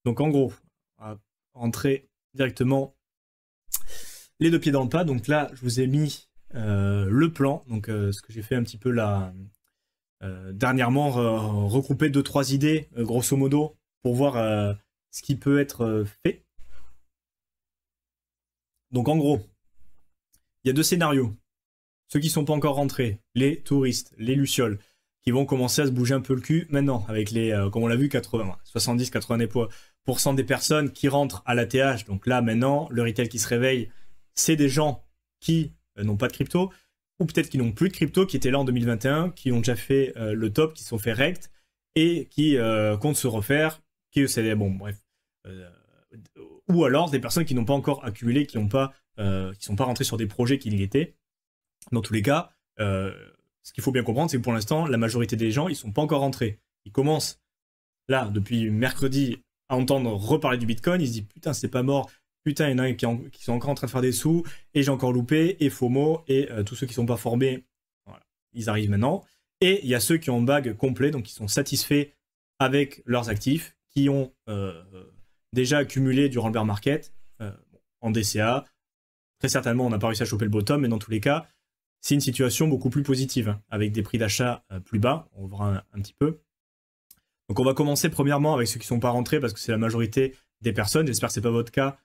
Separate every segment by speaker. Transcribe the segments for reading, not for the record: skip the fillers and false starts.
Speaker 1: Donc en gros, on va rentrer directement les deux pieds dans le plat. Donc là, je vous ai mis le plan. Donc ce que j'ai fait un petit peu là dernièrement, regrouper 2-3 idées, grosso modo, pour voir ce qui peut être fait. Donc en gros, il y a deux scénarios. Ceux qui ne sont pas encore rentrés, les touristes, les lucioles, qui vont commencer à se bouger un peu le cul maintenant, avec les, comme on l'a vu, 70-80% des personnes qui rentrent à l'ATH. Donc là, maintenant, le retail qui se réveille, c'est des gens qui n'ont pas de crypto, ou peut-être qui n'ont plus de crypto, qui étaient là en 2021, qui ont déjà fait le top, qui se sont fait rect, et qui comptent se refaire, qui c'est bon, bref. Ou alors des personnes qui n'ont pas encore accumulé, qui sont pas rentrées sur des projets qui y étaient. Dans tous les cas, ce qu'il faut bien comprendre, c'est que pour l'instant, la majorité des gens, ils sont pas encore rentrés. Ils commencent, là, depuis mercredi, à entendre reparler du Bitcoin. Ils se disent, putain, c'est pas mort. Putain, il y en a qui sont encore en train de faire des sous. Et j'ai encore loupé. Et FOMO. Et tous ceux qui sont pas formés, voilà, ils arrivent maintenant. Et il y a ceux qui ont un bag complet, donc qui sont satisfaits avec leurs actifs, qui ont déjà accumulé durant le bear market, en DCA. Très certainement, on n'a pas réussi à choper le bottom, mais dans tous les cas, c'est une situation beaucoup plus positive, hein, avec des prix d'achat plus bas. On verra un petit peu. Donc on va commencer premièrement avec ceux qui ne sont pas rentrés, parce que c'est la majorité des personnes. J'espère que ce n'est pas votre cas.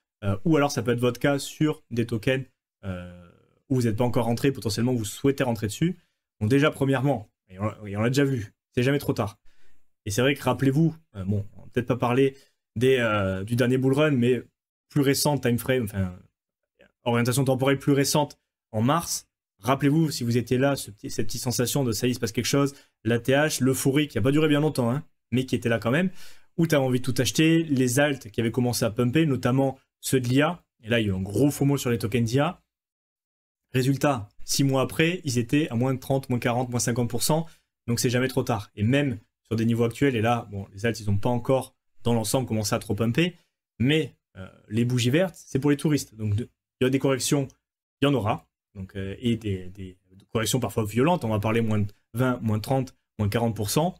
Speaker 1: Ou alors ça peut être votre cas sur des tokens où vous n'êtes pas encore rentré, potentiellement vous souhaitez rentrer dessus. Donc déjà, premièrement, et on l'a déjà vu, c'est jamais trop tard. Et c'est vrai que rappelez-vous, bon, on va peut-être pas parler du dernier bull run, mais plus récent, time frame, enfin, orientation temporelle plus récente en mars. Rappelez-vous, si vous étiez là, cette petite sensation de ça y est, il se passe quelque chose, l'ATH, l'euphorie qui n'a pas duré bien longtemps, hein, mais qui était là quand même, où tu avais envie de tout acheter, les alts qui avaient commencé à pumper, notamment ceux de l'IA, et là il y a eu un gros FOMO sur les tokens d'IA. Résultat, 6 mois après, ils étaient à moins de 30, moins 40, moins 50%, donc c'est jamais trop tard. Et même sur des niveaux actuels, et là, bon, les alts, ils n'ont pas encore, dans l'ensemble, commencé à trop pumper, mais les bougies vertes, c'est pour les touristes. Donc il y a des corrections, il y en aura. Donc, et des corrections parfois violentes, on va parler moins de 20, moins 30, moins 40%. Donc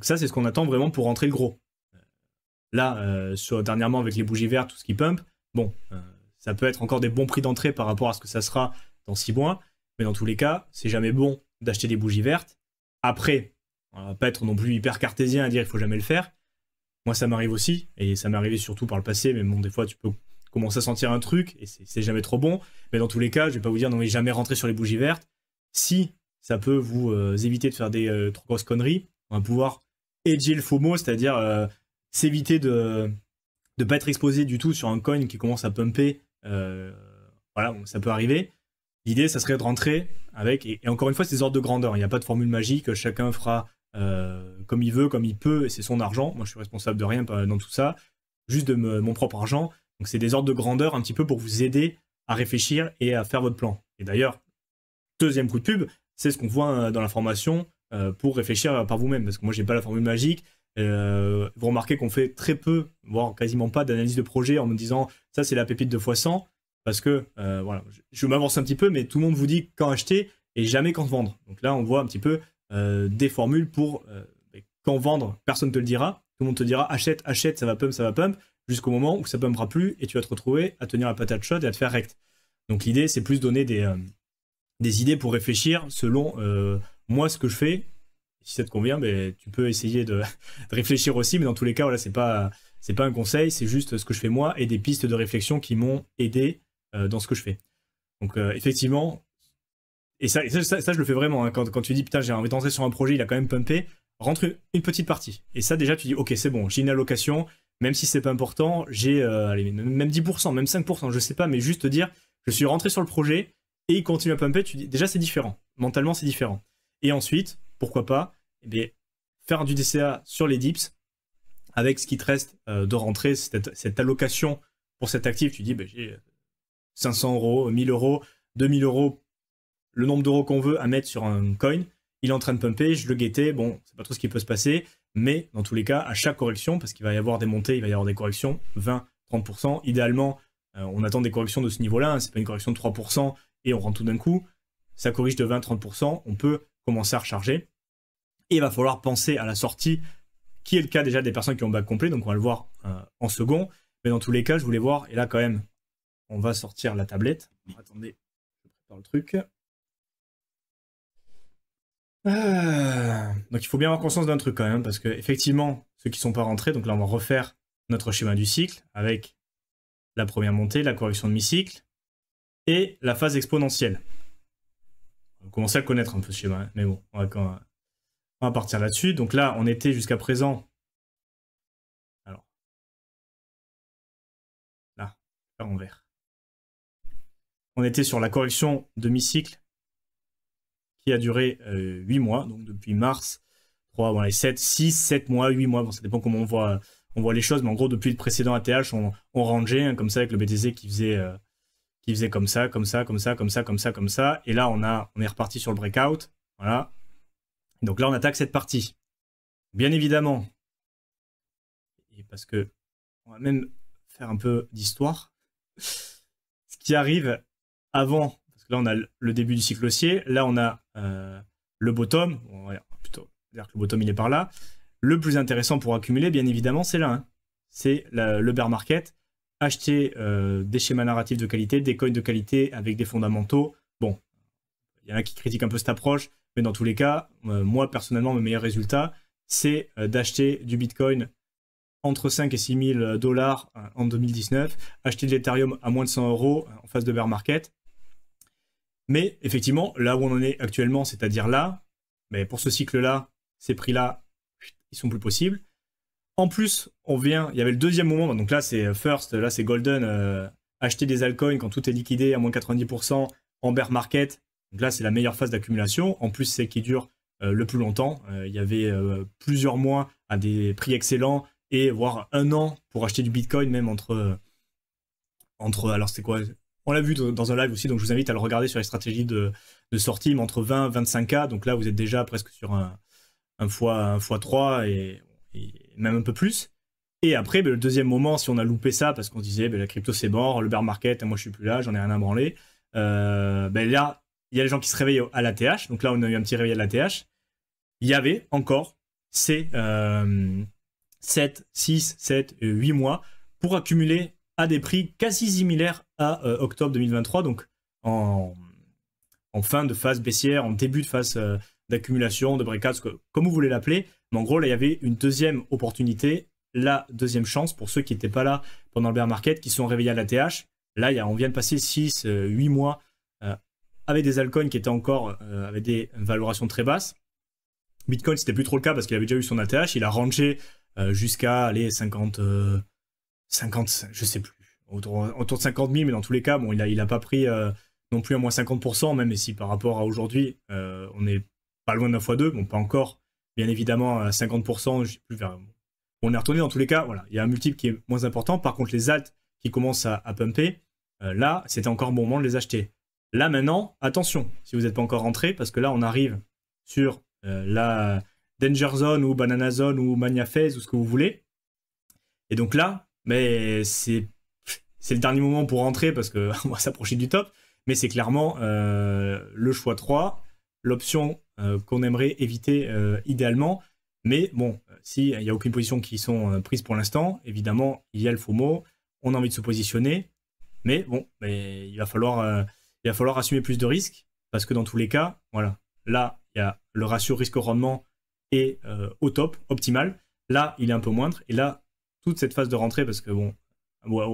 Speaker 1: ça, c'est ce qu'on attend vraiment pour rentrer le gros. Là, dernièrement, avec les bougies vertes, tout ce qui pump, bon, ça peut être encore des bons prix d'entrée par rapport à ce que ça sera dans 6 mois, mais dans tous les cas, c'est jamais bon d'acheter des bougies vertes. Après, on va pas être non plus hyper cartésien à dire il faut jamais le faire. Moi, ça m'arrive aussi, et ça m'est arrivé surtout par le passé, mais bon, des fois, tu peux commencer à sentir un truc, et c'est jamais trop bon. Mais dans tous les cas, je vais pas vous dire non mais jamais rentrer sur les bougies vertes. Si ça peut vous éviter de faire des trop grosses conneries, on va pouvoir hedger le FOMO, c'est-à-dire s'éviter de ne pas être exposé du tout sur un coin qui commence à pumper. Voilà, donc ça peut arriver. L'idée, ça serait de rentrer avec, et encore une fois, c'est des ordres de grandeur. Il n'y a pas de formule magique, chacun fera comme il veut, comme il peut, et c'est son argent. Moi, je suis responsable de rien dans tout ça, juste de mon propre argent. Donc c'est des ordres de grandeur un petit peu pour vous aider à réfléchir et à faire votre plan. Et d'ailleurs, deuxième coup de pub, c'est ce qu'on voit dans la formation pour réfléchir par vous-même. Parce que moi, j'ai pas la formule magique. Vous remarquez qu'on fait très peu, voire quasiment pas d'analyse de projet en me disant ça c'est la pépite de x100. Parce que, voilà, je m'avance un petit peu, mais tout le monde vous dit quand acheter et jamais quand vendre. Donc là, on voit un petit peu des formules pour quand vendre, personne ne te le dira. Tout le monde te dira achète, achète, ça va pump, jusqu'au moment où ça ne pumpera plus et tu vas te retrouver à tenir la patate chaude et à te faire rect. Donc l'idée, c'est plus donner des idées pour réfléchir selon moi ce que je fais. Si ça te convient, ben, tu peux essayer de réfléchir aussi, mais dans tous les cas, voilà, c'est pas un conseil, c'est juste ce que je fais moi et des pistes de réflexion qui m'ont aidé dans ce que je fais. Donc effectivement, et ça, je le fais vraiment, hein, quand tu dis putain j'ai envie d'entrer sur un projet, il a quand même pumpé, rentre une petite partie. Et ça déjà tu dis ok c'est bon, j'ai une allocation, même si c'est pas important, j'ai même 10%, même 5%, je sais pas, mais juste te dire je suis rentré sur le projet et il continue à pumper, tu dis déjà c'est différent, mentalement c'est différent. Et ensuite, pourquoi pas, eh bien, faire du DCA sur les dips avec ce qui te reste de rentrer, cette allocation pour cet actif, tu dis ben, j'ai 500 euros, 1000 euros, 2000 euros, le nombre d'euros qu'on veut à mettre sur un coin, il est en train de pumper, je le guettais, bon, c'est pas trop ce qui peut se passer, mais dans tous les cas, à chaque correction, parce qu'il va y avoir des montées, il va y avoir des corrections, 20, 30%, idéalement, on attend des corrections de ce niveau-là, hein, c'est pas une correction de 3% et on rentre tout d'un coup, ça corrige de 20, 30%, on peut commencer à recharger, et il va falloir penser à la sortie qui est le cas déjà des personnes qui ont bac complet, donc on va le voir en second. Mais dans tous les cas, je voulais voir, et là quand même, on va sortir la tablette. Attendez, je prépare le truc. Donc il faut bien avoir conscience d'un truc quand même, parce que effectivement, ceux qui ne sont pas rentrés, donc là on va refaire notre schéma du cycle avec la première montée, la correction de mi-cycle et la phase exponentielle. On va commencer à connaître un peu ce schéma, hein, mais bon, on va partir là-dessus. Donc là, on était jusqu'à présent. Alors, là en vert. On était sur la correction de mi-cycle qui a duré 8 mois, donc depuis mars, 3, voilà, 7, 6, 7 mois, 8 mois, bon, ça dépend comment on voit les choses, mais en gros, depuis le précédent ATH, on rangeait, hein, comme ça, avec le BTC qui faisait comme ça, comme ça, comme ça, comme ça, comme ça, comme ça, et là, on est reparti sur le breakout, voilà. Donc là, on attaque cette partie. Bien évidemment, et parce que on va même faire un peu d'histoire, ce qui arrive avant, parce que là, on a le début du cycle haussier, là, on a le bottom, on va plutôt dire que le bottom, il est par là. Le plus intéressant pour accumuler, bien évidemment, c'est là. Hein. C'est le bear market. Acheter des schémas narratifs de qualité, des coins de qualité avec des fondamentaux. Bon, il y en a qui critiquent un peu cette approche, mais dans tous les cas, moi, personnellement, mon meilleur résultat, c'est d'acheter du Bitcoin entre 5 et 6 000 dollars en 2019, acheter de l'Ethereum à moins de 100 € en phase de bear market. Mais effectivement, là où on en est actuellement, c'est-à-dire là, mais pour ce cycle-là, ces prix-là, ils sont plus possibles. En plus, il y avait le deuxième moment, donc là c'est first, là c'est golden, acheter des altcoins quand tout est liquidé à moins 90% en bear market. Donc là c'est la meilleure phase d'accumulation. En plus c'est qui dure le plus longtemps. Il y avait plusieurs mois à des prix excellents et voire un an pour acheter du Bitcoin même entre alors c'était quoi? On l'a vu dans un live aussi, donc je vous invite à le regarder sur les stratégies de sortie, mais entre 20 et 25K. Donc là vous êtes déjà presque sur un fois 3 et même un peu plus. Et après, le deuxième moment, si on a loupé ça, parce qu'on se disait, la crypto c'est mort, le bear market, moi je suis plus là, j'en ai rien à branler. Là, il y a les gens qui se réveillent à l'ATH. Donc là, on a eu un petit réveil à l'ATH. Il y avait encore ces 7, 6, 7, 8 mois pour accumuler à des prix quasi similaires à octobre 2023. Donc en fin de phase baissière, en début de phase d'accumulation, de breakout, comme vous voulez l'appeler. Mais en gros, là, il y avait une deuxième opportunité, la deuxième chance pour ceux qui n'étaient pas là pendant le bear market, qui sont réveillés à l'ATH. Là, on vient de passer 6, 8 mois avec des altcoins qui étaient encore avec des valorations très basses. Bitcoin, c'était plus trop le cas parce qu'il avait déjà eu son ATH. Il a rangé jusqu'à les 50, je sais plus, autour de 50 000, mais dans tous les cas, bon, il a pas pris non plus à moins 50%, même si par rapport à aujourd'hui, on n'est pas loin d'un x2, bon, pas encore, bien évidemment, à 50%, je sais plus vers... On est retourné dans tous les cas, voilà, il y a un multiple qui est moins important. Par contre, les alts qui commencent à pumper, là, c'était encore bon moment de les acheter. Là, maintenant, attention, si vous n'êtes pas encore rentré, parce que là, on arrive sur la Danger Zone ou Banana Zone ou Mania Phase ou ce que vous voulez. Et donc là, mais c'est le dernier moment pour rentrer parce qu'on va s'approcher du top. Mais c'est clairement le choix 3, l'option qu'on aimerait éviter idéalement. Mais bon, s'il n'y a aucune position qui sont prises pour l'instant, évidemment, il y a le FOMO, on a envie de se positionner. Mais bon, il va falloir assumer plus de risques parce que dans tous les cas, voilà, là, il y a le ratio risque-rendement est au top, optimal. Là, il est un peu moindre. Et là, toute cette phase de rentrée, parce que bon,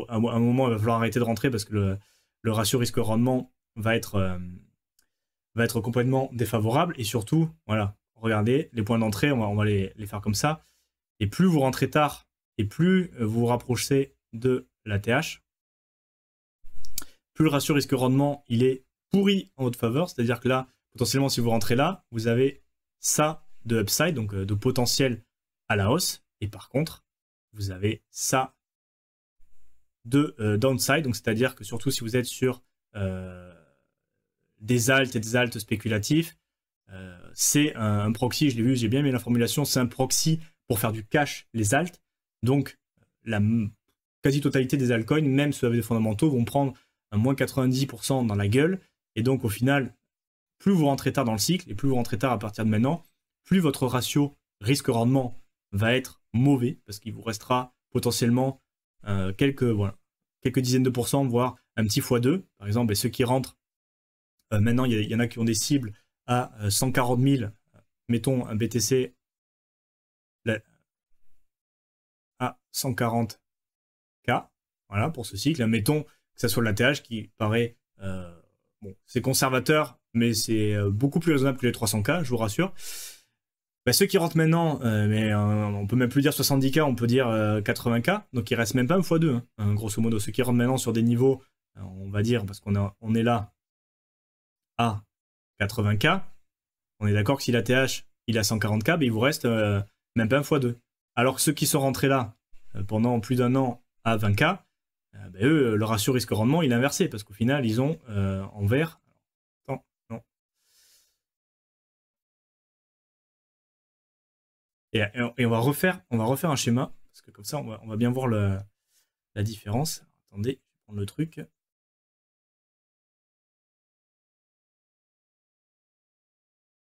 Speaker 1: à un moment, il va falloir arrêter de rentrer parce que le ratio risque-rendement va être complètement défavorable. Et surtout, voilà, regardez, les points d'entrée, on va les faire comme ça. Et plus vous rentrez tard, et plus vous vous rapprochez de l'ATH, plus le ratio risque-rendement, il est pourri en votre faveur. C'est-à-dire que là, potentiellement, si vous rentrez là, vous avez ça de upside, donc de potentiel à la hausse. Et par contre, vous avez ça de downside, donc c'est-à-dire que surtout si vous êtes sur des alts et des alts spéculatifs, c'est un proxy, je l'ai vu, j'ai bien aimé la formulation, c'est un proxy pour faire du cash les alts. Donc la quasi-totalité des altcoins, même ceux avec des fondamentaux, vont prendre un moins 90% dans la gueule. Et donc au final, plus vous rentrez tard dans le cycle, et plus vous rentrez tard à partir de maintenant, plus votre ratio risque-rendement va être mauvais, parce qu'il vous restera potentiellement quelques dizaines de pourcents, voire un petit x2. Par exemple, et ceux qui rentrent, maintenant, il y en a qui ont des cibles à 140 000, mettons un BTC à 140K, voilà, pour ce cycle. Mettons que ça soit l'ATH qui paraît, bon, c'est conservateur, mais c'est beaucoup plus raisonnable que les 300K, je vous rassure. Bah, ceux qui rentrent maintenant, mais on peut même plus dire 70K, on peut dire 80K, donc il reste même pas un x2, hein, grosso modo. Ceux qui rentrent maintenant sur des niveaux, on va dire, parce qu'on est là à 80K, on est d'accord que si l'ATH il est à 140K, bah, il vous reste même pas un x2. Alors que ceux qui sont rentrés là pendant plus d'un an à 20K, bah, eux, le ratio risque-rendement il est inversé, parce qu'au final, ils ont en vert. Attends, non. Et on va refaire un schéma, parce que comme ça, on va bien voir la différence. Attendez, je vais prendre le truc.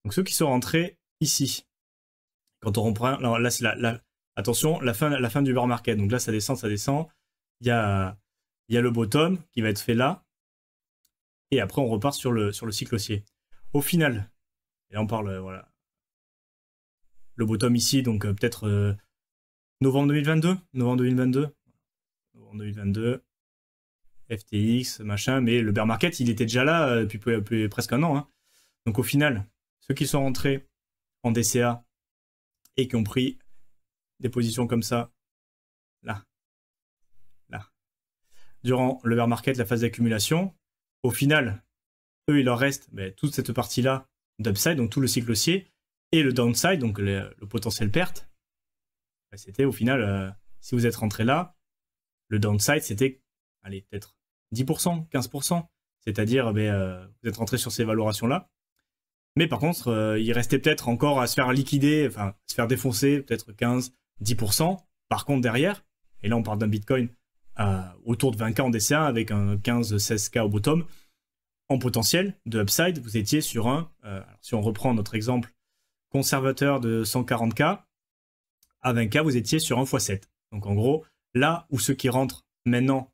Speaker 1: Donc ceux qui sont rentrés ici, quand on reprend, alors là c'est attention, la fin du bear market. Donc là ça descend, il y a le bottom qui va être fait là, et après on repart sur le cycle haussier. Au final, et là on parle, voilà, le bottom ici, donc peut-être novembre 2022, FTX, machin, mais le bear market il était déjà là depuis presque un an, hein. Donc au final, ceux qui sont rentrés en DCA et qui ont pris des positions comme ça, là, durant le bear market, la phase d'accumulation, au final, eux, il leur reste toute cette partie-là d'upside, donc tout le cycle haussier, et le downside, donc le potentiel perte. C'était au final, si vous êtes rentré là, le downside, c'était, allez, peut-être 10%, 15%, c'est-à-dire vous êtes rentré sur ces valorations-là. Mais par contre, il restait peut-être encore à se faire liquider, enfin, se faire défoncer, peut-être 15, 10%. Par contre, derrière, et là on parle d'un Bitcoin autour de 20K en DCA avec un 15-16K au bottom, en potentiel de upside, vous étiez sur alors si on reprend notre exemple conservateur de 140K, à 20K, vous étiez sur un x7. Donc en gros, là où ceux qui rentrent maintenant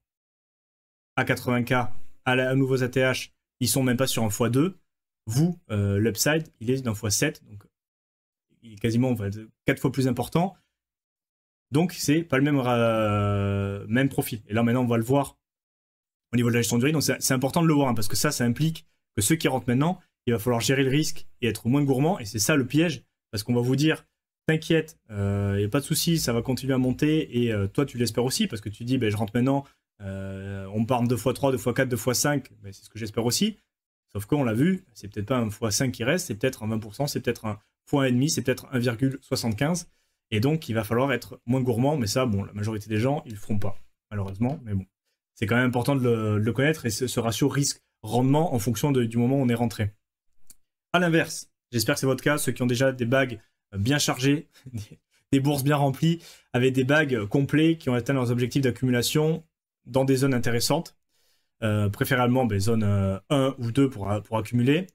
Speaker 1: à 80K, à nouveaux ATH, ils sont même pas sur un x2, vous, l'upside, il est d'un x7, donc il est quasiment 4 fois plus important. Donc c'est pas le même profil. Et là maintenant on va le voir au niveau de la gestion du risque. Donc c'est important de le voir, hein, parce que ça implique que ceux qui rentrent maintenant, il va falloir gérer le risque et être moins gourmand. Et c'est ça le piège, parce qu'on va vous dire, t'inquiète, il n'y a pas de souci, ça va continuer à monter. Et toi tu l'espères aussi, parce que tu dis, je rentre maintenant, on part 2x3, 2x4, 2x5, c'est ce que j'espère aussi. Sauf qu'on l'a vu, c'est peut-être pas un x5 qui reste, c'est peut-être un 20%, c'est peut-être un x1,5, c'est peut-être 1,75. Et donc, il va falloir être moins gourmand, mais ça, bon, la majorité des gens, ils le feront pas, malheureusement. Mais bon, c'est quand même important de le connaître, et ce ratio risque-rendement en fonction du moment où on est rentré. À l'inverse, j'espère que c'est votre cas, ceux qui ont déjà des bags bien chargés, des bourses bien remplies, avec des bags complets, qui ont atteint leurs objectifs d'accumulation dans des zones intéressantes, préférablement zone 1 ou 2 pour accumuler.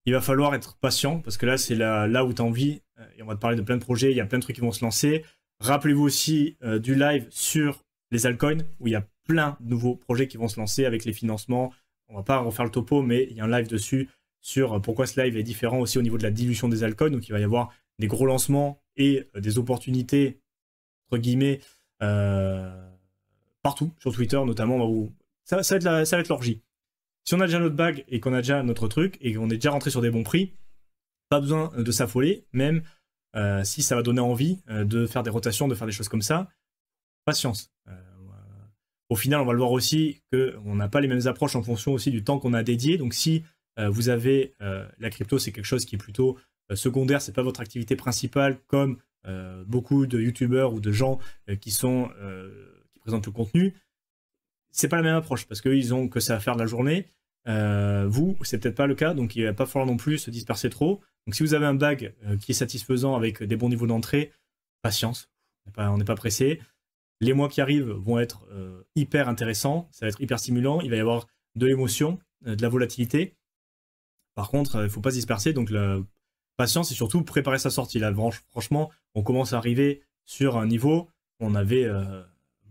Speaker 1: Il va falloir être patient, parce que là, c'est là où tu as envie, et on va te parler de plein de projets, il y a plein de trucs qui vont se lancer. Rappelez-vous aussi du live sur les altcoins, où il y a plein de nouveaux projets qui vont se lancer avec les financements. On va pas refaire le topo, mais il y a un live dessus sur pourquoi ce live est différent aussi au niveau de la dilution des altcoins. Donc il va y avoir des gros lancements et des opportunités, entre guillemets, partout, sur Twitter notamment, où ça va être l'orgie. Si on a déjà notre bag et qu'on a déjà notre truc et qu'on est déjà rentré sur des bons prix, pas besoin de s'affoler, même si ça va donner envie de faire des rotations, de faire des choses comme ça. Patience. Au final, on va le voir aussi qu'on n'a pas les mêmes approches en fonction aussi du temps qu'on a dédié. Donc si vous avez la crypto, c'est quelque chose qui est plutôt secondaire, c'est pas votre activité principale, comme beaucoup de youtubeurs ou de gens qui présentent le contenu. C'est pas la même approche, parce qu'eux, ils ont que ça à faire de la journée. Vous, c'est peut-être pas le cas, donc il va pas falloir non plus se disperser trop. Donc si vous avez un bag qui est satisfaisant avec des bons niveaux d'entrée, patience, on n'est pas pressé. Les mois qui arrivent vont être hyper intéressants, ça va être hyper stimulant, il va y avoir de l'émotion, de la volatilité. Par contre, il ne faut pas se disperser, donc la patience et surtout préparer sa sortie. Là, franchement, on commence à arriver sur un niveau, on avait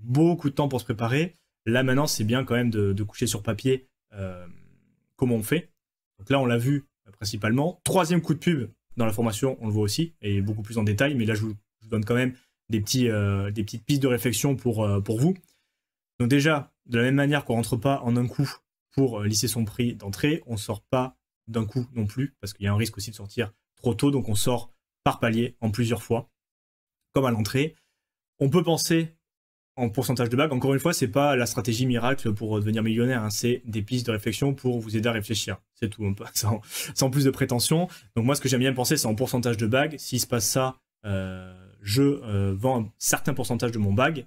Speaker 1: beaucoup de temps pour se préparer. Là maintenant, c'est bien quand même de coucher sur papier comment on fait. Donc là, on l'a vu principalement. Troisième coup de pub dans la formation, on le voit aussi, et beaucoup plus en détail, mais là, je vous donne quand même des petites pistes de réflexion pour vous. Donc déjà, de la même manière qu'on ne rentre pas en un coup pour lisser son prix d'entrée, on ne sort pas d'un coup non plus, parce qu'il y a un risque aussi de sortir trop tôt, donc on sort par palier en plusieurs fois, comme à l'entrée. On peut penser en pourcentage de bague. Encore une fois, c'est pas la stratégie miracle pour devenir millionnaire, hein. C'est des pistes de réflexion pour vous aider à réfléchir. C'est tout, sans plus de prétention. Donc moi, ce que j'aime bien penser, c'est en pourcentage de bague. S'il se passe ça, je vends un certain pourcentage de mon bag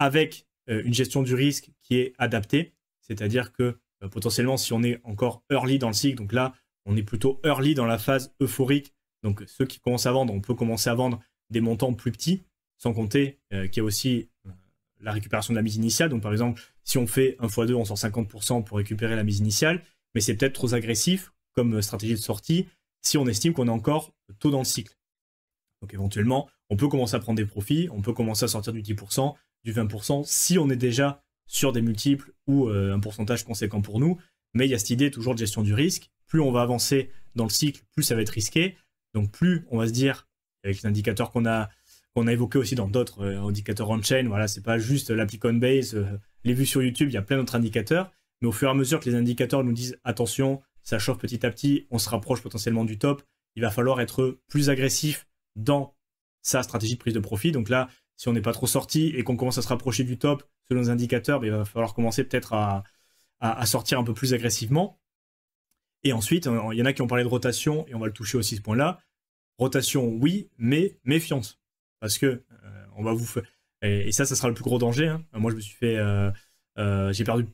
Speaker 1: avec une gestion du risque qui est adaptée. C'est-à-dire que potentiellement, si on est encore early dans le cycle, donc là, on est plutôt early dans la phase euphorique. Donc ceux qui commencent à vendre, on peut commencer à vendre des montants plus petits, sans compter qu'il y a aussi la récupération de la mise initiale. Donc par exemple, si on fait 1 x 2, on sort 50% pour récupérer la mise initiale, mais c'est peut-être trop agressif comme stratégie de sortie si on estime qu'on est encore tôt dans le cycle. Donc éventuellement, on peut commencer à prendre des profits, on peut commencer à sortir du 10%, du 20% si on est déjà sur des multiples ou un pourcentage conséquent pour nous. Mais il y a cette idée toujours de gestion du risque. Plus on va avancer dans le cycle, plus ça va être risqué. Donc plus on va se dire, avec les indicateurs qu'on a évoqué aussi dans d'autres indicateurs on-chain, voilà, c'est pas juste l'appli Coinbase, les vues sur YouTube, il y a plein d'autres indicateurs, mais au fur et à mesure que les indicateurs nous disent attention, ça chauffe petit à petit, on se rapproche potentiellement du top, il va falloir être plus agressif dans sa stratégie de prise de profit. Donc là, si on n'est pas trop sorti et qu'on commence à se rapprocher du top selon les indicateurs, ben, il va falloir commencer peut-être à sortir un peu plus agressivement. Et ensuite, il y en a qui ont parlé de rotation, et on va le toucher aussi ce point-là. Rotation, oui, mais méfiance. Parce que on va vous faire... Et ça sera le plus gros danger, hein. Moi, je me suis fait... j'ai perdu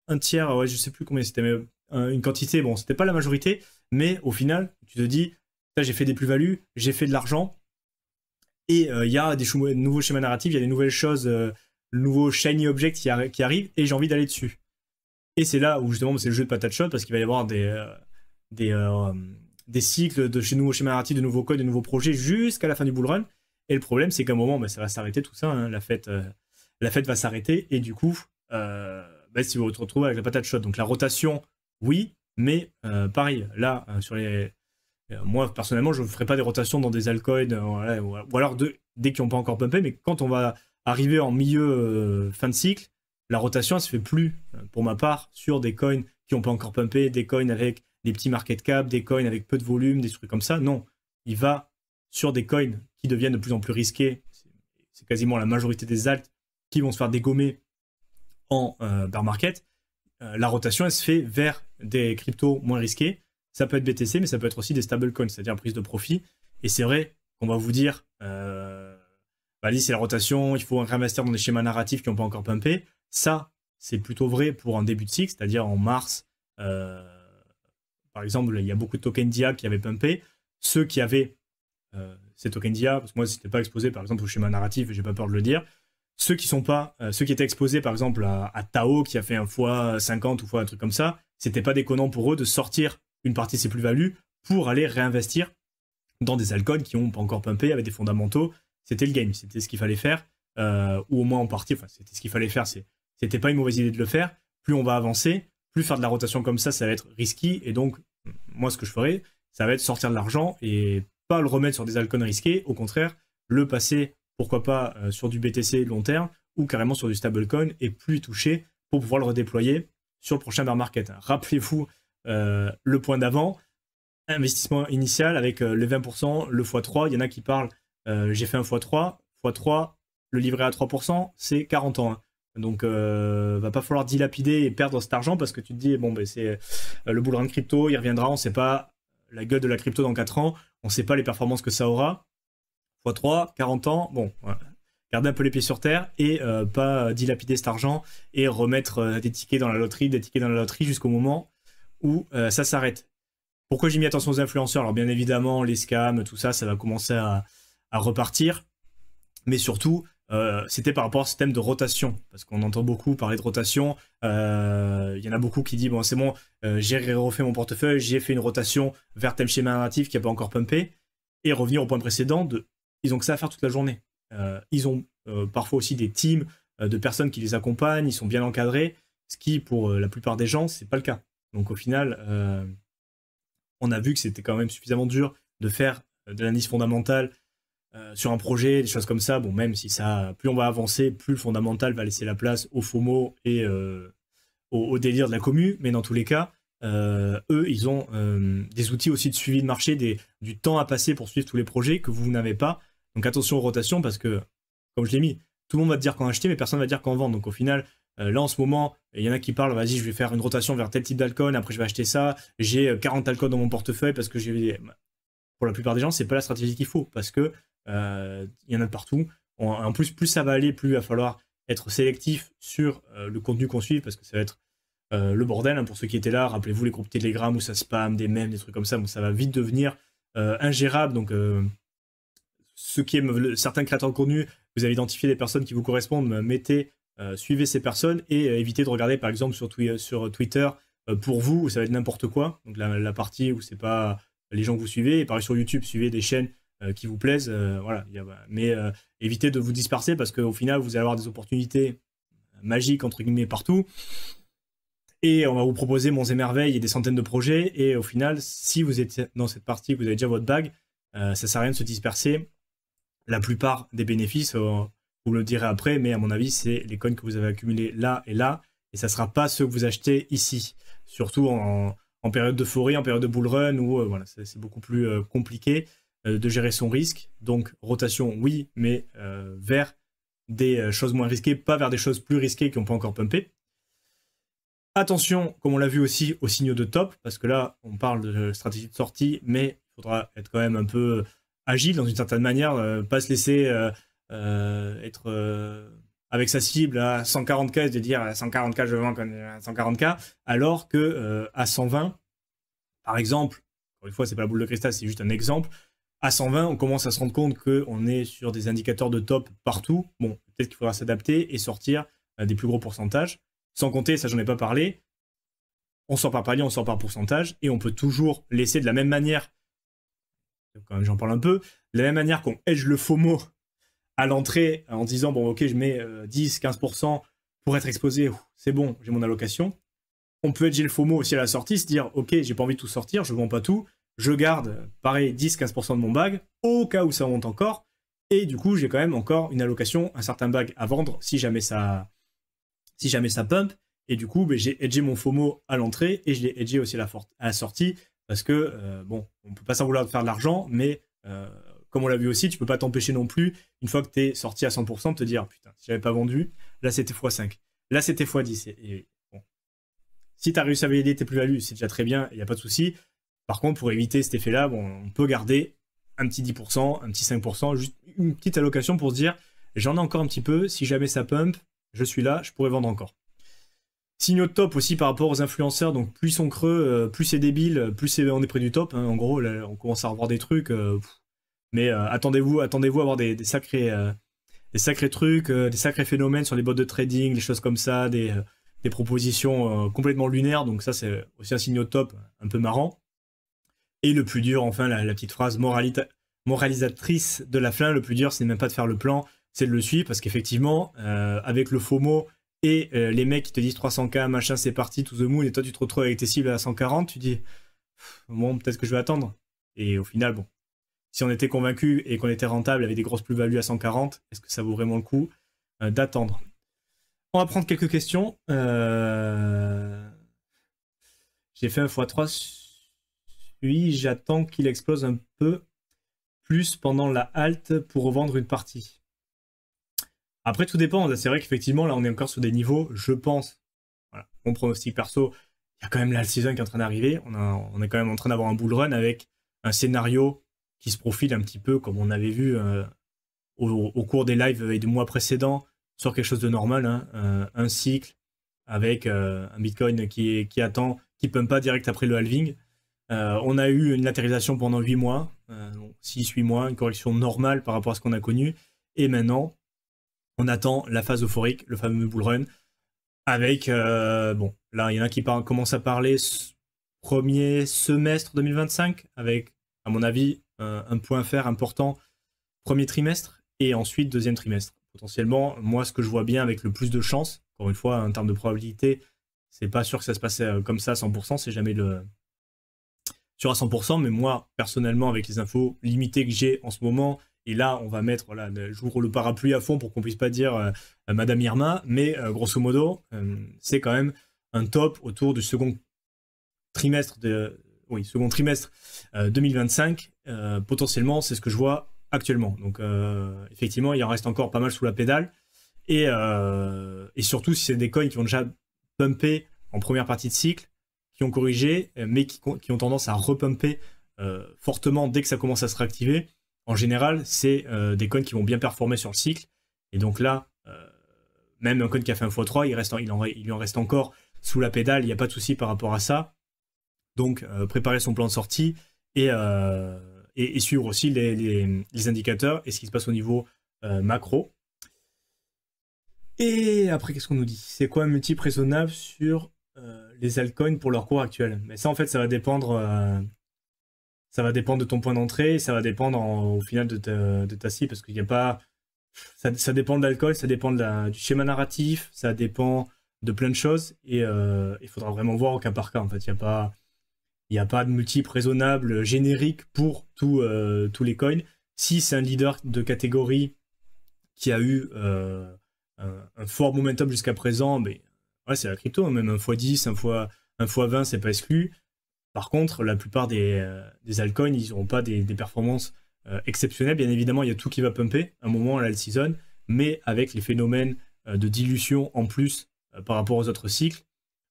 Speaker 1: un tiers, ouais, je sais plus combien c'était, mais une quantité, bon, c'était pas la majorité, mais au final, tu te dis, j'ai fait des plus-values, j'ai fait de l'argent, et il y a des nouveaux schémas narratifs, il y a des nouvelles choses, nouveaux shiny objects qui arrivent, et j'ai envie d'aller dessus. Et c'est là où, justement, c'est le jeu de patate chaude, parce qu'il va y avoir des cycles de nouveaux schémas narratifs, de nouveaux codes, de nouveaux projets jusqu'à la fin du bull run. Et le problème, c'est qu'à un moment, ça va s'arrêter tout ça, hein. La fête va s'arrêter, et du coup, si vous vous retrouvez avec la patate chaude. Donc la rotation, oui, mais pareil, là, moi, personnellement, je ne ferai pas des rotations dans des altcoins, voilà, ou alors dès qu'ils n'ont pas encore pumpé, mais quand on va arriver en milieu fin de cycle, la rotation, elle se fait plus, pour ma part, sur des coins qui n'ont pas encore pumpé, des coins avec des petits market cap, des coins avec peu de volume, des trucs comme ça. Non, il va sur des coins qui deviennent de plus en plus risqués. C'est quasiment la majorité des alts qui vont se faire dégommer en bear market. La rotation, elle se fait vers des cryptos moins risqués. Ça peut être BTC, mais ça peut être aussi des stablecoins, c'est-à-dire prise de profit. Et c'est vrai qu'on va vous dire, c'est la rotation, il faut réinvestir dans des schémas narratifs qui n'ont pas encore pumpé. Ça, c'est plutôt vrai pour un début de cycle, c'est-à-dire en mars. Par exemple, il y a beaucoup de tokens d'IA qui avaient pumpé. Ceux qui avaient ces tokens d'IA, parce que moi, c'était pas exposé, par exemple, au schéma narratif, j'ai pas peur de le dire. Ceux qui étaient exposés, par exemple, à Tao, qui a fait un x50 ou un truc comme ça, c'était pas déconnant pour eux de sortir une partie de ses plus-values pour aller réinvestir dans des altcoins qui n'ont pas encore pumpé avec des fondamentaux. C'était le game, c'était ce qu'il fallait faire, ou au moins en partie, c'était ce qu'il fallait faire, c'était pas une mauvaise idée de le faire. Plus on va avancer, plus faire de la rotation comme ça va être risqué, et donc, moi, ce que je ferais, ça va être sortir de l'argent et pas le remettre sur des altcoins risqués, au contraire, le passer, pourquoi pas, sur du BTC long terme, ou carrément sur du stablecoin, et plus y toucher pour pouvoir le redéployer sur le prochain bear market. Rappelez-vous le point d'avant, investissement initial avec le 20%, le x3, il y en a qui parlent, j'ai fait un x3, le livret à 3%, c'est 40 ans. Hein. Donc, va pas falloir dilapider et perdre cet argent parce que tu te dis, c'est le bull run crypto, il reviendra, on sait pas la gueule de la crypto dans 4 ans, on sait pas les performances que ça aura. x3, 40 ans, voilà. Garder un peu les pieds sur terre et pas dilapider cet argent et remettre des tickets dans la loterie, jusqu'au moment où ça s'arrête. Pourquoi j'ai mis attention aux influenceurs? Alors bien évidemment, les scams, tout ça, ça va commencer à repartir. Mais surtout, c'était par rapport à ce thème de rotation. Parce qu'on entend beaucoup parler de rotation. Il y en a beaucoup qui disent, bon, c'est bon, j'ai refait mon portefeuille, j'ai fait une rotation vers tel schéma narratif qui n'a pas encore pumpé. Et revenir au point précédent de ils ont que ça à faire toute la journée. Ils ont parfois aussi des teams de personnes qui les accompagnent, ils sont bien encadrés, ce qui, pour la plupart des gens, c'est pas le cas. Donc au final, on a vu que c'était quand même suffisamment dur de faire de l'analyse fondamentale sur un projet, des choses comme ça. Bon, même si ça, plus on va avancer, plus le fondamental va laisser la place au FOMO et au délire de la commu. Mais dans tous les cas, eux, ils ont des outils aussi de suivi de marché, du temps à passer pour suivre tous les projets que vous n'avez pas. Donc attention aux rotations parce que, comme je l'ai mis, tout le monde va te dire quand acheter, mais personne ne va te dire quand vendre. Donc au final, là en ce moment, il y en a qui parlent, vas-y, je vais faire une rotation vers tel type d'alcool, après je vais acheter ça, j'ai 40 alcools dans mon portefeuille parce que j'ai... Pour la plupart des gens, c'est pas la stratégie qu'il faut parce que il y en a de partout. En plus ça va aller, plus il va falloir être sélectif sur le contenu qu'on suit parce que ça va être le bordel, hein, pour ceux qui étaient là. Rappelez-vous les groupes Telegram où ça spam, des mèmes, des trucs comme ça, donc ça va vite devenir ingérable. Donc ceux qui aiment certains créateurs de contenu, vous avez identifié des personnes qui vous correspondent, mettez, suivez ces personnes et évitez de regarder par exemple sur Twitter pour vous où ça va être n'importe quoi. Donc la partie où c'est pas les gens que vous suivez, et pareil sur YouTube, suivez des chaînes qui vous plaisent, voilà. Mais évitez de vous disperser parce qu'au final vous allez avoir des opportunités magiques entre guillemets partout. Et on va vous proposer monts et merveilles et des centaines de projets. Et au final, si vous êtes dans cette partie, que vous avez déjà votre bague, ça sert à rien de se disperser. La plupart des bénéfices, vous le direz après, mais à mon avis, c'est les coins que vous avez accumulés là. Et ça ne sera pas ceux que vous achetez ici. Surtout en période d'euphorie, en période de bull run, où voilà, c'est beaucoup plus compliqué de gérer son risque. Donc, rotation, oui, mais vers des choses moins risquées, pas vers des choses plus risquées qui n'ont pas encore pumpé. Attention, comme on l'a vu aussi, aux signaux de top, parce que là, on parle de stratégie de sortie, mais il faudra être quand même un peu agile dans une certaine manière, pas se laisser être avec sa cible à 140K et de dire à 140K je vends à 140K, alors que à 120, par exemple, encore une fois, c'est pas la boule de cristal, c'est juste un exemple, à 120, on commence à se rendre compte qu'on est sur des indicateurs de top partout. Bon, peut-être qu'il faudra s'adapter et sortir des plus gros pourcentages. Sans compter, ça j'en ai pas parlé, on sort par palier, on sort par pourcentage, et on peut toujours laisser de la même manière, quand même j'en parle un peu, de la même manière qu'on hedge le FOMO à l'entrée en disant, bon ok, je mets 10-15% pour être exposé, c'est bon, j'ai mon allocation. On peut hedger le FOMO aussi à la sortie, se dire, ok, j'ai pas envie de tout sortir, je vends pas tout, je garde, pareil, 10-15% de mon bag, au cas où ça monte encore, et du coup, j'ai quand même encore une allocation, un certain bag à vendre, si jamais ça pump, et du coup, j'ai hedgé mon FOMO à l'entrée, et je l'ai hedgé aussi à la sortie, parce que, bon, on peut pas s'en vouloir de faire de l'argent, mais comme on l'a vu aussi, tu peux pas t'empêcher non plus, une fois que tu es sorti à 100%, de te dire, putain, si j'avais pas vendu, là c'était x5, là c'était x10, et bon. Si tu as réussi à valider tes plus-values, c'est déjà très bien, il n'y a pas de souci. Par contre, pour éviter cet effet-là, bon, on peut garder un petit 10%, un petit 5%, juste une petite allocation pour se dire, j'en ai encore un petit peu, si jamais ça pump, je suis là, je pourrais vendre encore. Signaux de top aussi par rapport aux influenceurs, donc plus ils sont creux, plus c'est débile, plus on est près du top, hein. En gros, là, on commence à revoir des trucs, mais attendez-vous à avoir des sacrés trucs, des sacrés phénomènes sur les bots de trading, des choses comme ça, des propositions complètement lunaires, donc ça c'est aussi un signal de top un peu marrant. Et le plus dur, enfin, la petite phrase moralisatrice de la fin, le plus dur, c'est même pas de faire le plan, c'est de le suivre, parce qu'effectivement, avec le FOMO et les mecs qui te disent 300K, machin, c'est parti, to the moon, et toi tu te retrouves avec tes cibles à 140, tu dis, bon, peut-être que je vais attendre. Et au final, bon, si on était convaincu et qu'on était rentable avec des grosses plus-values à 140, est-ce que ça vaut vraiment le coup d'attendre? On va prendre quelques questions. J'ai fait un x3. Oui, j'attends qu'il explose un peu plus pendant la halte pour revendre une partie. Après, tout dépend. C'est vrai qu'effectivement, là, on est encore sur des niveaux, je pense. Voilà, mon pronostic perso, il y a quand même la season qui est en train d'arriver. On est quand même en train d'avoir un bull run avec un scénario qui se profile un petit peu comme on avait vu au cours des lives et des mois précédents, sur quelque chose de normal, hein, un cycle avec un Bitcoin qui attend, qui pump pas direct après le halving. On a eu une latérisation pendant 8 mois, 6-8 mois, une correction normale par rapport à ce qu'on a connu. Et maintenant, on attend la phase euphorique, le fameux bull run, avec, bon, là, il y en a qui commencent à parler premier semestre 2025, avec, à mon avis, un point à faire important premier trimestre et ensuite deuxième trimestre. Potentiellement, moi, ce que je vois bien avec le plus de chance, encore une fois, en termes de probabilité, c'est pas sûr que ça se passe comme ça à 100%, c'est jamais sûr à 100%, mais moi, personnellement, avec les infos limitées que j'ai en ce moment, et là, on va mettre, voilà, j'ouvre le parapluie à fond pour qu'on puisse pas dire Madame Irma, mais grosso modo, c'est quand même un top autour du second trimestre 2025. Potentiellement, c'est ce que je vois actuellement. Donc, effectivement, il en reste encore pas mal sous la pédale. Et surtout, si c'est des coins qui ont déjà pumpé en première partie de cycle, qui ont corrigé, mais qui ont tendance à repumper fortement dès que ça commence à se réactiver, en général, c'est des coins qui vont bien performer sur le cycle. Et donc là, même un coin qui a fait un x3, il lui en reste encore sous la pédale, il n'y a pas de souci par rapport à ça. Donc, préparer son plan de sortie et suivre aussi les indicateurs et ce qui se passe au niveau macro. Et après, qu'est-ce qu'on nous dit? C'est quoi un multiple raisonnable sur les altcoins pour leur cours actuel? Mais ça, en fait, ça va dépendre de ton point d'entrée, ça va dépendre au final de ta cible, parce qu'il n'y a pas... Ça dépend de l'alcool, ça dépend du schéma narratif, ça dépend de plein de choses, et il faudra vraiment voir au cas par cas, en fait. Il n'y a pas de multiple raisonnable générique pour tous les coins. Si c'est un leader de catégorie qui a eu un fort momentum jusqu'à présent, mais ouais, c'est la crypto, hein, même un x10, un x20, c'est pas exclu. Par contre, la plupart des altcoins, ils n'auront pas des performances exceptionnelles. Bien évidemment, il y a tout qui va pumper à un moment à l'alt season, mais avec les phénomènes de dilution en plus par rapport aux autres cycles,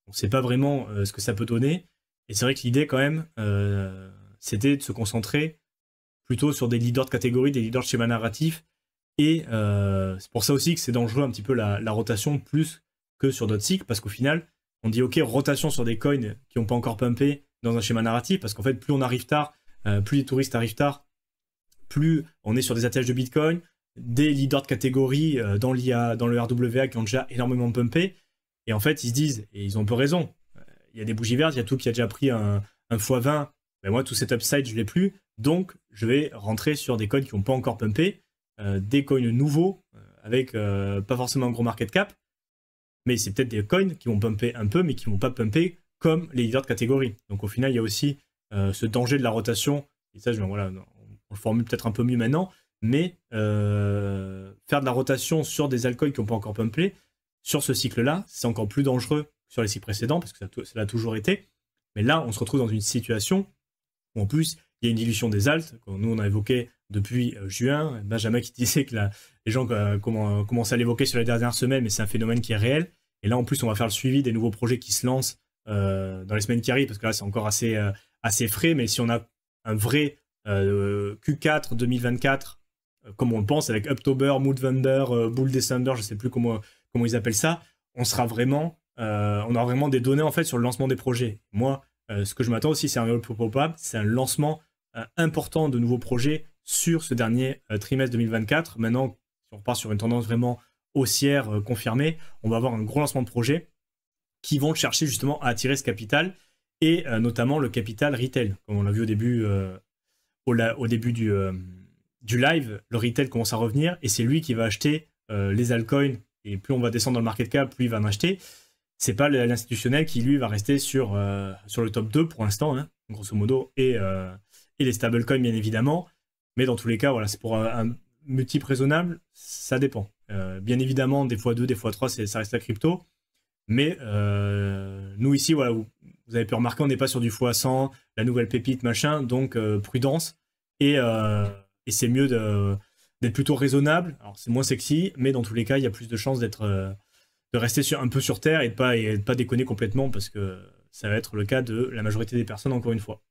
Speaker 1: on ne sait pas vraiment ce que ça peut donner. Et c'est vrai que l'idée, quand même, c'était de se concentrer plutôt sur des leaders de catégorie, des leaders de schéma narratif. Et c'est pour ça aussi que c'est dangereux un petit peu la rotation plus que sur d'autres cycles, parce qu'au final, on dit ok, rotation sur des coins qui n'ont pas encore pumpé dans un schéma narratif, parce qu'en fait, plus on arrive tard, plus les touristes arrivent tard, plus on est sur des atterrissages de Bitcoin, des leaders de catégorie dans le RWA qui ont déjà énormément pumpé, et en fait, ils se disent, et ils ont un peu raison, il y a des bougies vertes, il y a tout qui a déjà pris un x20, mais moi, tout cet upside, je ne l'ai plus, donc je vais rentrer sur des coins qui n'ont pas encore pumpé, des coins nouveaux, avec pas forcément un gros market cap, mais c'est peut-être des coins qui vont pumper un peu, mais qui ne vont pas pumper comme les leaders de catégorie. Donc au final, il y a aussi ce danger de la rotation, et ça, voilà, on le formule peut-être un peu mieux maintenant, mais faire de la rotation sur des altcoins qui n'ont pas encore pumpé, sur ce cycle-là, c'est encore plus dangereux que sur les cycles précédents, parce que ça l'a toujours été. Mais là, on se retrouve dans une situation où en plus, il y a une dilution des alts, que nous on a évoqué depuis juin, Benjamin qui disait que les gens commencent à l'évoquer sur les dernières semaines, mais c'est un phénomène qui est réel. Et là, en plus, on va faire le suivi des nouveaux projets qui se lancent dans les semaines qui arrivent, parce que là, c'est encore assez frais, mais si on a un vrai Q4 2024, comme on le pense, avec October, November, Bull December, je ne sais plus comment ils appellent ça, on aura vraiment des données en fait sur le lancement des projets. Moi, ce que je m'attends aussi, c'est un pop-up, c'est un lancement important de nouveaux projets sur ce dernier trimestre 2024. Maintenant, si on repart sur une tendance vraiment haussière confirmée, on va avoir un gros lancement de projets qui vont chercher justement à attirer ce capital, et notamment le capital retail. Comme on l'a vu au début, au début du live, le retail commence à revenir, et c'est lui qui va acheter les altcoins, et plus on va descendre dans le market cap, plus il va en acheter. C'est pas l'institutionnel qui, lui, va rester sur le top 2 pour l'instant, hein, grosso modo, et les stablecoins, bien évidemment. Mais dans tous les cas, voilà, c'est pour un multiple raisonnable, ça dépend. Bien évidemment, des x2, des x3, ça reste la crypto. Mais nous, ici, voilà, vous avez pu remarquer, on n'est pas sur du x100, la nouvelle pépite, machin, donc prudence. Et c'est mieux d'être plutôt raisonnable. Alors, c'est moins sexy, mais dans tous les cas, il y a plus de chances de rester un peu sur terre et de pas déconner complètement, parce que ça va être le cas de la majorité des personnes, encore une fois.